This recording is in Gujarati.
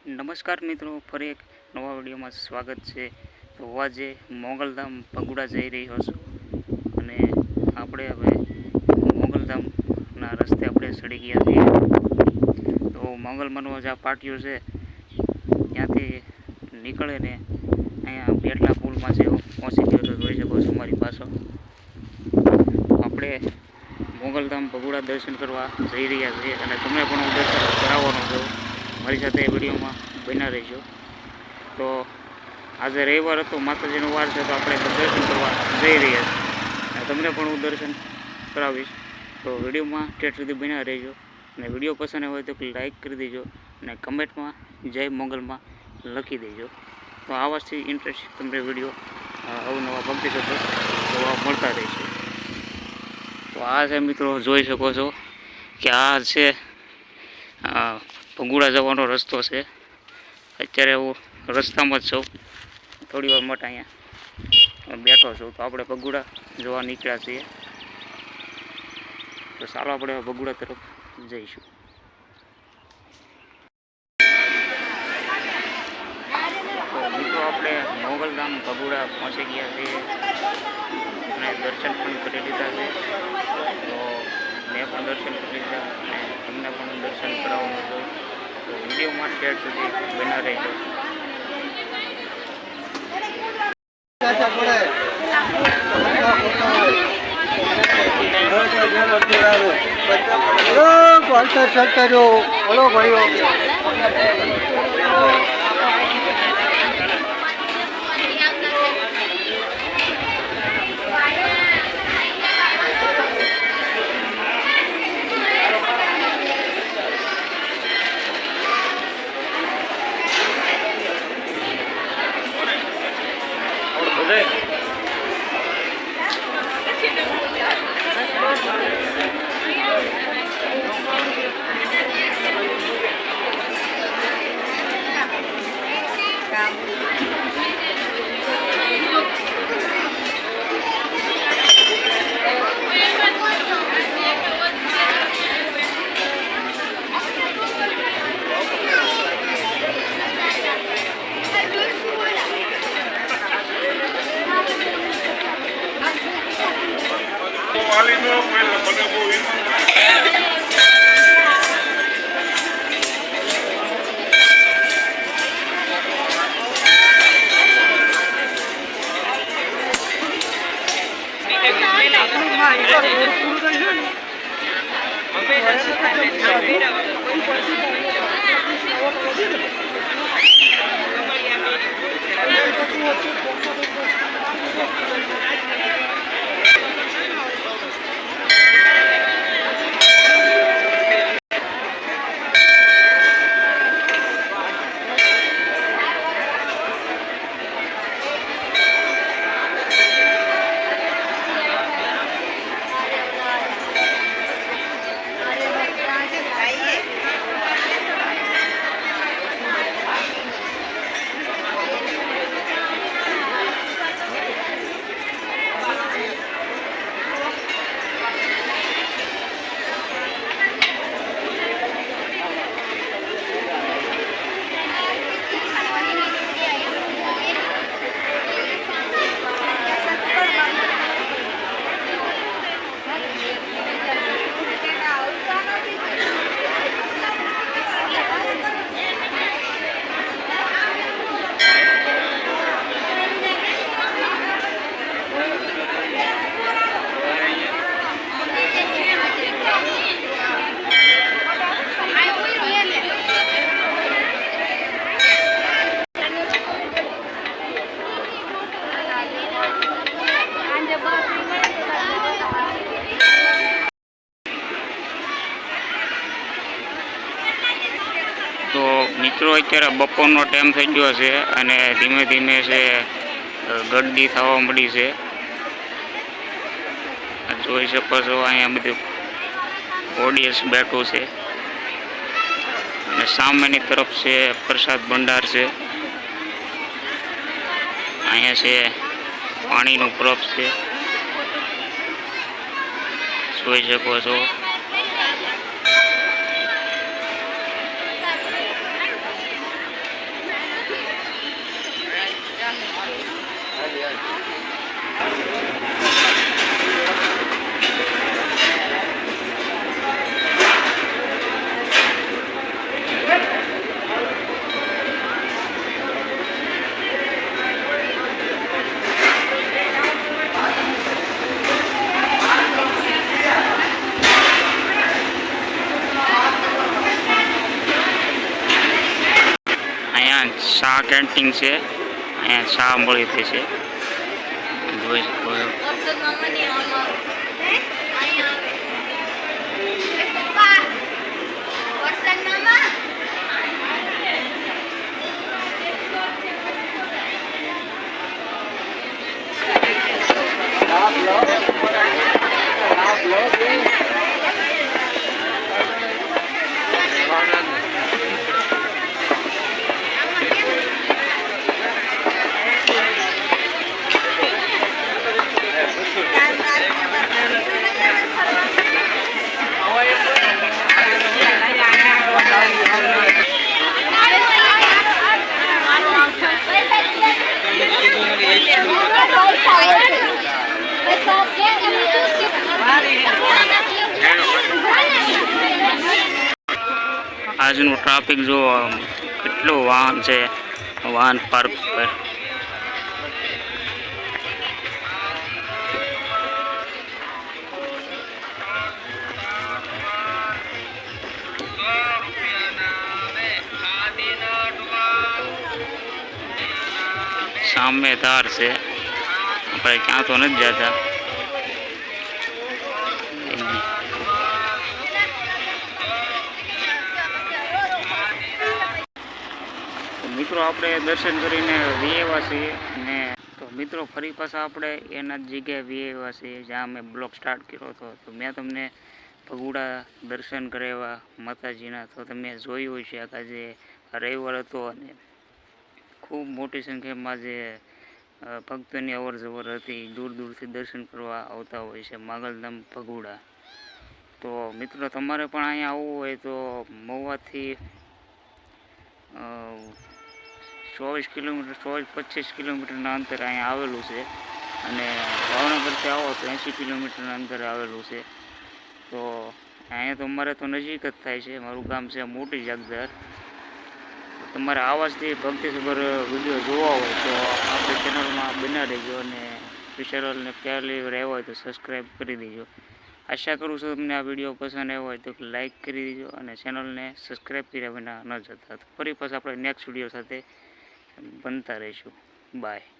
નમસ્કાર મિત્રો, ફરી એક નવા વિડીયોમાં સ્વાગત છે. તો આજે મોગલધામ ભગુડા જઈ રહ્યો છું અને આપણે હવે મોગલધામના રસ્તે આપણે ચડી ગયા છીએ. તો મોગલમાંનો જે પાટિયું છે ત્યાંથી નીકળે ને અહીંયા બેટલા પુલમાં જે પહોંચી ગયો તો જોઈ શકો છો મારી પાછળ. આપણે મોગલધામ ભગુડા દર્શન કરવા જઈ રહ્યા છીએ અને તમને પણ હું દર્શન કરાવવાનો છું. મારી સાથે વિડીયોમાં બન્યા રહેજો. તો આજે રવિવાર હતો, માતાજીનો વાર છે, તો આપણે દર્શન કરવા જઈ રહ્યા છીએ અને તમને પણ હું દર્શન કરાવીશ. તો વિડીયોમાં ઠેઠ સુધી બન્યા રહેજો અને વિડીયો પસંદ હોય તો લાઈક કરી દેજો અને કમેન્ટમાં જય મોગલમાં લખી દેજો. તો આવાથી ઇન્ટરેસ્ટ તમને વિડીયો અવનવા ભક્તિ શબ્દો જોવા મળતા રહેશે. તો આ છે મિત્રો, જોઈ શકો છો કે આ છે ભગુડા જવાનો રસ્તો છે. અત્યારે હું રસ્તામાં જ છું, થોડી વાર માટે અહીંયા બેઠો છું. તો આપણે ભગુડા જોવા નીકળ્યા છીએ. તો ચાલો આપણે ભગુડા તરફ જઈશું. તો મિત્રો, આપણે મોગલધામ ભગુડા પહોંચી ગયા છીએ અને દર્શન પણ કરી લીધા છે. તો મેં પણ દર્શન કરી લીધા અને તમને પણ દર્શન કરાવવાનું છું. તો વિડીયોમાં ઠેઠ સુધી બના રહેજો. તો મિત્રો, અત્યારે બપોરનો ટાઈમ થઈ ગયો છે અને ધીમે ધીમે છે ગરદી થવા મળી છે. જોઈ શકો છો અહીંયા બધું ઓડિયન્સ બેઠું છે અને સામેની તરફ છે પ્રસાદ ભંડાર છે. અહીંયા છે પાણીનું પ્રપ છે, જોઈ શકો છો. શાહ કેન્ટીન છે, અહીંયા શાહ મળી રહે છે, જોઈ શકો છો. આજનું ટ્રાફિક જો કેટલું વાહન છે, વાહન પાર્ક પર. સામે ધાર છે, આપણે ક્યાં તો નથી જતા. મિત્રો આપણે દર્શન કરીને વિયેવા છીએ, અને તો મિત્રો ફરી પાછા આપણે એના જ જગ્યાએ વિયેવા છીએ જ્યાં મેં બ્લોગ સ્ટાર્ટ કર્યો હતો. તો મેં તમને ભગુડા દર્શન કરાવ્યા માતાજીના. તો તમે જોયું હોય છે કે આજે રવિવાર હતો અને ખૂબ મોટી સંખ્યામાં જે ભક્તોની અવર જવર હતી. દૂર દૂરથી દર્શન કરવા આવતા હોય છે મોગલધામ ભગુડા. તો મિત્રો તમારે પણ અહીંયા આવવું હોય તો મહુવાથી 24 કિલોમીટર 24-25 કિલોમીટરના અંતરે અહીંયા આવેલું છે, અને ભાવનગરથી આવો તો 80 કિલોમીટરના અંતરે આવેલું છે. તો અહીંયા તો અમારે તો નજીક જ થાય છે. મારું ગામ છે મોટી જાગદાર. તમારે આવાજથી ભક્તિસભર વિડીયો જોવા હોય તો આપણી ચેનલમાં બના રહેજો, અને ચેનલને પહેલી વાર આવ્યો હોય તો સબસ્ક્રાઈબ કરી દેજો. આશા કરું છું તમને આ વિડીયો પસંદ આવ્યો હોય તો લાઈક કરી દેજો, અને ચેનલને સબસ્ક્રાઈબ કર્યા વિના ન જતા. તો ફરી પાછા આપણે નેક્સ્ટ વિડીયો સાથે બનતા રહીશું. બાય.